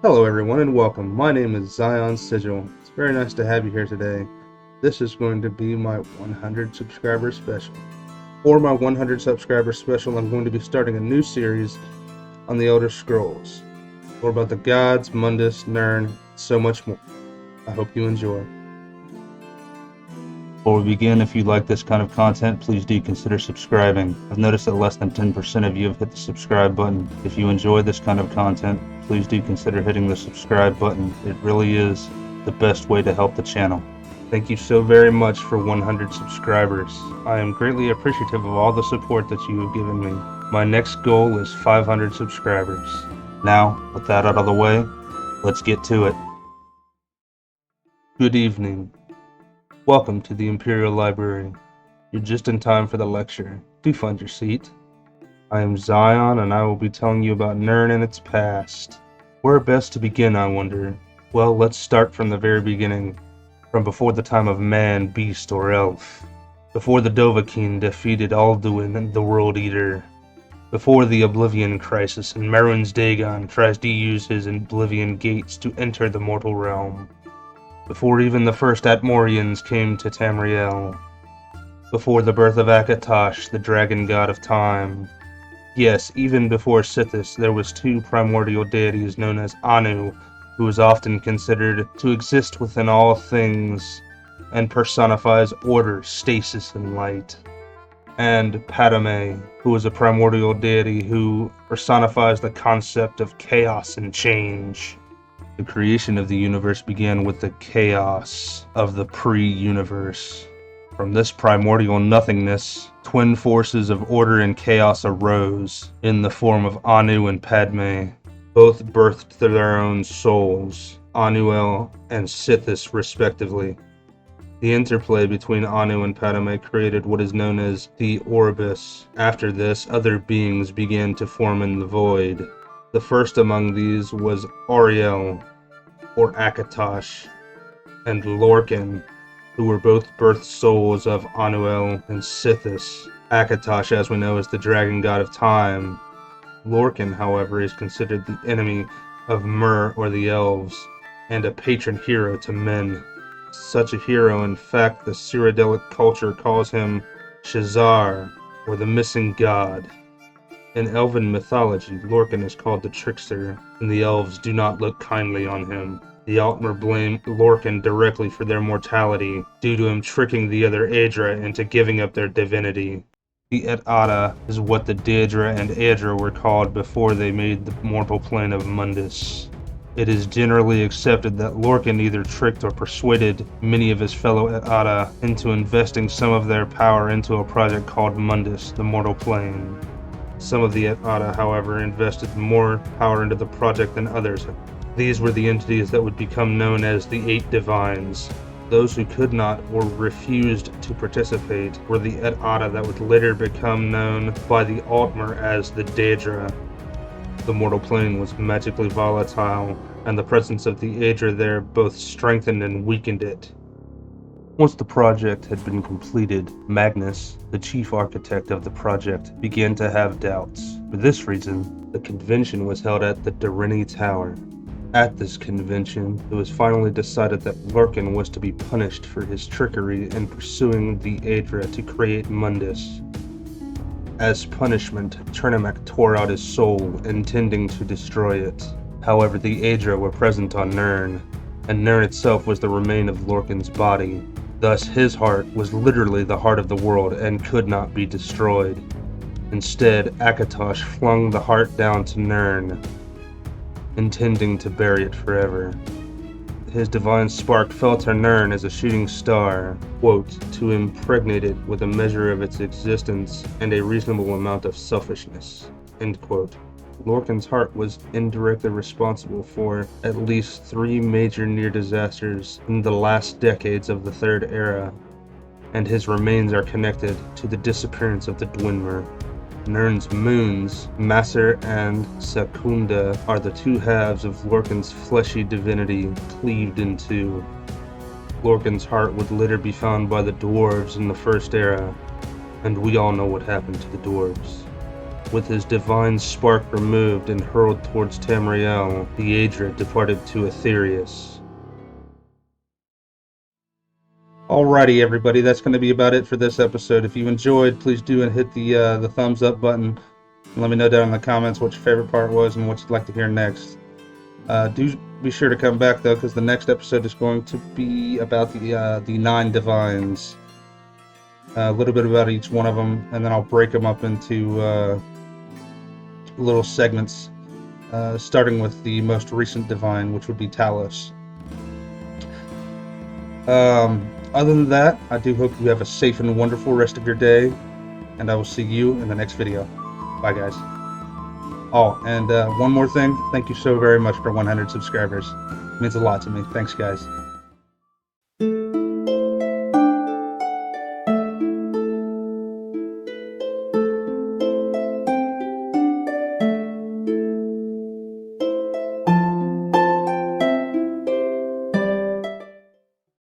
Hello everyone and welcome. My name is Zion Sigil. It's very nice to have you here today. This is going to be my 100 subscriber special. For my 100 subscriber special, I'm going to be starting a new series on the Elder Scrolls. More about the gods, Mundus, Nirn, so much more. I hope you enjoy. Before we begin, if you like this kind of content, please do consider subscribing. I've noticed that less than 10% of you have hit the subscribe button. If you enjoy this kind of content, please do consider hitting the subscribe button. It really is the best way to help the channel. Thank you so very much for 100 subscribers. I am greatly appreciative of all the support that you have given me. My next goal is 500 subscribers. Now, with that out of the way, let's get to it. Good evening. Welcome to the Imperial Library. You're just in time for the lecture. Do find your seat. I am Zion, and I will be telling you about Nirn and its past. Where best to begin, I wonder? Well, let's start from the very beginning. From before the time of man, beast, or elf. Before the Dovahkiin defeated Alduin, the World Eater. Before the Oblivion Crisis and Mehrunes Dagon tries to use his Oblivion Gates to enter the mortal realm. Before even the first Atmorians came to Tamriel. Before the birth of Akatosh, the dragon god of time. Yes, even before Sithis, there was two primordial deities known as Anu, who is often considered to exist within all things and personifies order, stasis, and light. And Padme, who is a primordial deity who personifies the concept of chaos and change. The creation of the universe began with the chaos of the pre-universe. From this primordial nothingness, twin forces of order and chaos arose in the form of Anu and Padme. Both birthed their own souls, Anuel and Sithis respectively. The interplay between Anu and Padme created what is known as the Orbis. After this, other beings began to form in the void. The first among these was Auriel, or Akatosh, and Lorkhan, who were both birth souls of Anuel and Sithis. Akatosh, as we know, is the dragon god of time. Lorkhan, however, is considered the enemy of Mer, or the elves, and a patron hero to men. Such a hero, in fact, the Cyrodiilic culture calls him Shazar, or the missing god. In elven mythology, Lorkhan is called the Trickster, and the elves do not look kindly on him. The Altmer blame Lorkhan directly for their mortality, due to him tricking the other Aedra into giving up their divinity. The Et Ada is what the Daedra and Aedra were called before they made the mortal plane of Mundus. It is generally accepted that Lorkhan either tricked or persuaded many of his fellow Et Ada into investing some of their power into a project called Mundus, the mortal plane. Some of the Et Ada, however, invested more power into the project than others. These were the entities that would become known as the Eight Divines. Those who could not or refused to participate were the Et Ada that would later become known by the Altmer as the Daedra. The mortal plane was magically volatile, and the presence of the Aedra there both strengthened and weakened it. Once the project had been completed, Magnus, the chief architect of the project, began to have doubts. For this reason, the convention was held at the Darini Tower. At this convention, it was finally decided that Lorkhan was to be punished for his trickery in pursuing the Aedra to create Mundus. As punishment, Turnamek tore out his soul, intending to destroy it. However, the Aedra were present on Nirn, and Nirn itself was the remain of Lorkhan's body. Thus, his heart was literally the heart of the world and could not be destroyed. Instead, Akatosh flung the heart down to Nirn, intending to bury it forever. His divine spark fell to Nirn as a shooting star, quote, to impregnate it with a measure of its existence and a reasonable amount of selfishness, end quote. Lorkhan's heart was indirectly responsible for at least 3 major near disasters in the last decades of the Third Era, and his remains are connected to the disappearance of the Dwynmer. Nirn's moons, Masser and Secunda, are the two halves of Lorkhan's fleshy divinity cleaved in two. Lorkhan's heart would later be found by the dwarves in the First Era, and we all know what happened to the dwarves. With his divine spark removed and hurled towards Tamriel, the Aedra departed to Aetherius. Alrighty, everybody, that's going to be about it for this episode. If you enjoyed, please do hit the thumbs up button. And let me know down in the comments what your favorite part was and what you'd like to hear next. Do be sure to come back, though, because the next episode is going to be about the 9 divines. A little bit about each one of them, and then I'll break them up into little segments, starting with the most recent divine, which would be Talos. Other than that, I do hope you have a safe and wonderful rest of your day, and I will see you in the next video. Bye, guys. Oh, and one more thing. Thank you so very much for 100 subscribers. It means a lot to me. Thanks, guys.